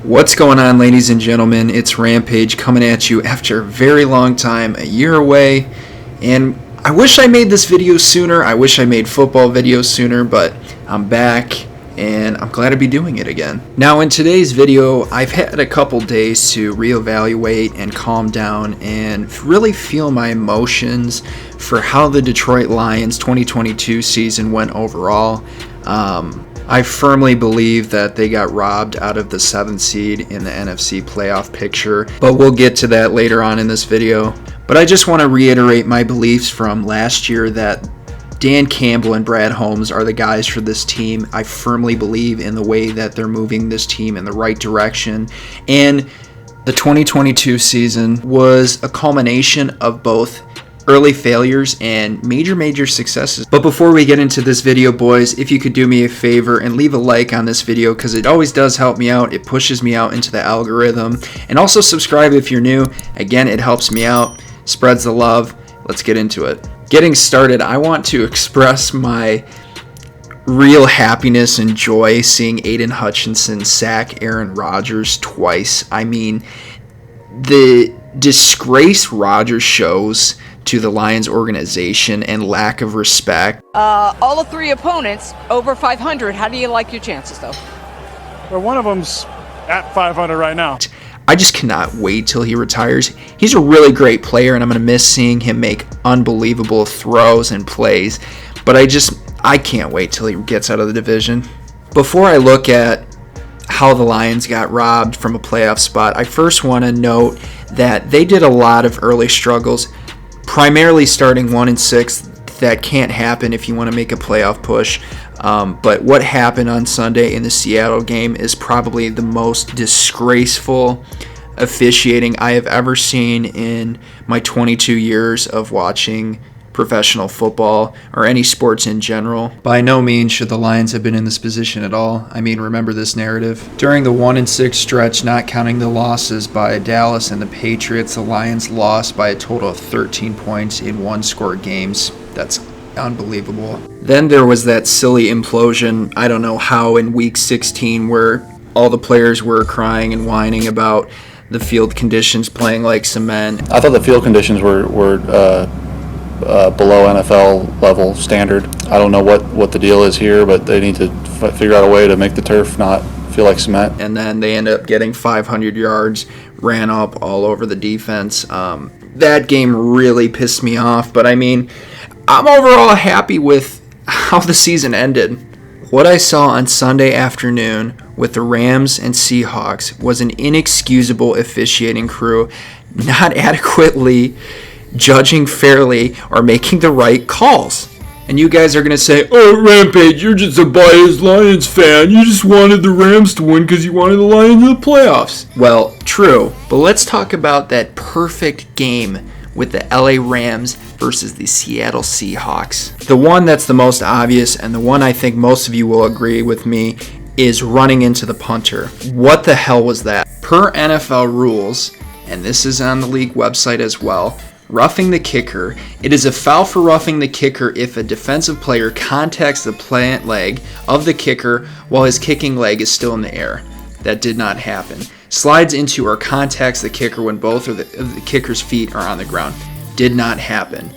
What's going on, ladies and gentlemen? It's Rampage coming at you after a very long time, a year away, and I wish I made this video sooner. I wish I made football videos sooner, but I'm back and I'm glad to be doing it again. Now, in today's video, I've had a couple days to reevaluate and calm down and really feel my emotions for how the Detroit Lions 2022 season went overall. I firmly believe that they got robbed out of the 7th seed in the NFC playoff picture, but we'll get to that later on in this video. But I just want to reiterate my beliefs from last year that Dan Campbell and Brad Holmes are the guys for this team. I firmly believe in the way that they're moving this team in the right direction. And the 2022 season was a culmination of both early failures and major successes. But before we get into this video, boys, if you could do me a favor and leave a like on this video, because it always does help me out. It pushes me out into the algorithm. And also subscribe if you're new. Again, it helps me out, spreads the love. Let's get into it. Getting started, I want to express my real happiness and joy seeing Aiden Hutchinson sack Aaron Rodgers twice. I mean, the disgrace Rodgers shows to the Lions organization and lack of respect. All the three opponents over 500. How do you like your chances, though? Well, one of them's at 500 right now. I just cannot wait till he retires. He's a really great player, and I'm going to miss seeing him make unbelievable throws and plays. But I can't wait till he gets out of the division. Before I look at how the Lions got robbed from a playoff spot, I first want to note that they did a lot of early struggles, primarily starting 1-6. That can't happen if you want to make a playoff push. But what happened on Sunday in the Seattle game is probably the most disgraceful officiating I have ever seen in my 22 years of watching professional football or any sports in general. By no means should the Lions have been in this position at all. I mean, remember this narrative. During the 1-6 stretch, not counting the losses by Dallas and the Patriots, the Lions lost by a total of 13 points in one-score games. That's unbelievable. Then there was that silly implosion, I don't know how, in week 16 where all the players were crying and whining about the field conditions playing like cement. I thought the field conditions were below NFL level standard. I don't know what the deal is here, but they need to figure out a way to make the turf not feel like cement. And then they end up getting 500 yards, ran up all over the defense. That game really pissed me off, but I mean, I'm overall happy with how the season ended. What I saw on Sunday afternoon with the Rams and Seahawks was an inexcusable officiating crew, not adequately judging fairly or making the right calls. And you guys are going to say, "Oh, Rampage, you're just a biased Lions fan. You just wanted the Rams to win because you wanted the Lions in the playoffs." Well, true, but let's talk about that perfect game with the LA Rams versus the Seattle Seahawks. The one that's the most obvious, and the one I think most of you will agree with me, is running into the punter. What the hell was that? Per NFL rules, and this is on the league website as well, roughing the kicker. It is a foul for roughing the kicker if a defensive player contacts the plant leg of the kicker while his kicking leg is still in the air. That did not happen. Slides into or contacts the kicker when both of the kicker's feet are on the ground. Did not happen.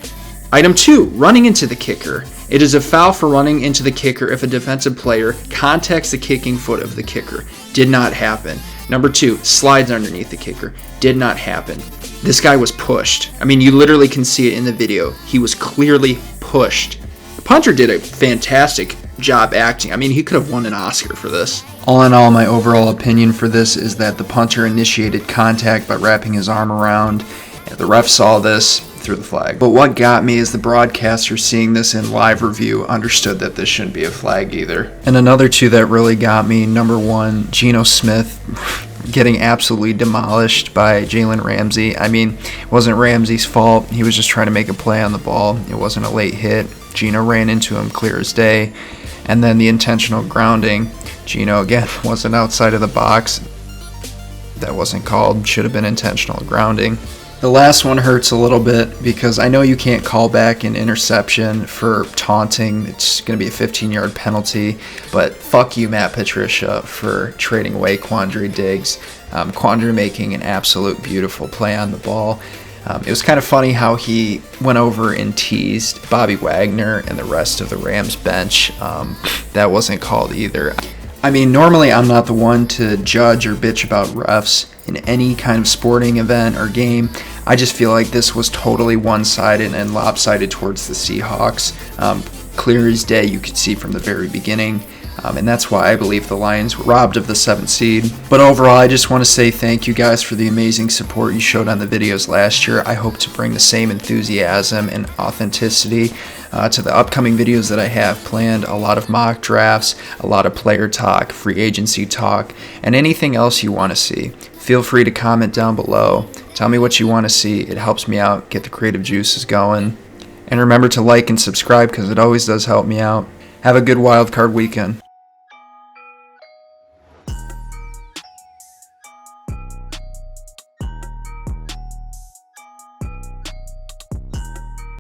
Item 2, running into the kicker. It is a foul for running into the kicker if a defensive player contacts the kicking foot of the kicker. Did not happen. Number 2, slides underneath the kicker. Did not happen. This guy was pushed. I mean, you literally can see it in the video. He was clearly pushed. The punter did a fantastic job acting. I mean, he could have won an Oscar for this. All in all, my overall opinion for this is that the punter initiated contact by wrapping his arm around. The ref saw this, threw the flag. But what got me is the broadcaster, seeing this in live review, understood that this shouldn't be a flag either. And another two that really got me, number 1, Geno Smith getting absolutely demolished by Jalen Ramsey. I mean, it wasn't Ramsey's fault. He was just trying to make a play on the ball. It wasn't a late hit. Geno ran into him clear as day. And then the intentional grounding. Geno, again, wasn't outside of the box. That wasn't called. Should have been intentional grounding. The last one hurts a little bit because I know you can't call back an interception for taunting. It's going to be a 15-yard penalty. But fuck you, Matt Patricia, for trading away Quandre Diggs. Quandre making an absolute beautiful play on the ball. It was kind of funny how he went over and teased Bobby Wagner and the rest of the Rams bench. That wasn't called either. I mean, normally I'm not the one to judge or bitch about refs in any kind of sporting event or game. I just feel like this was totally one-sided and lopsided towards the Seahawks. Clear as day, you could see from the very beginning. And that's why I believe the Lions were robbed of the 7th seed. But overall, I just want to say thank you guys for the amazing support you showed on the videos last year. I hope to bring the same enthusiasm and authenticity to the upcoming videos that I have planned. A lot of mock drafts, a lot of player talk, free agency talk, and anything else you want to see. Feel free to comment down below. Tell me what you want to see. It helps me out, get the creative juices going. And remember to like and subscribe because it always does help me out. Have a good wildcard weekend.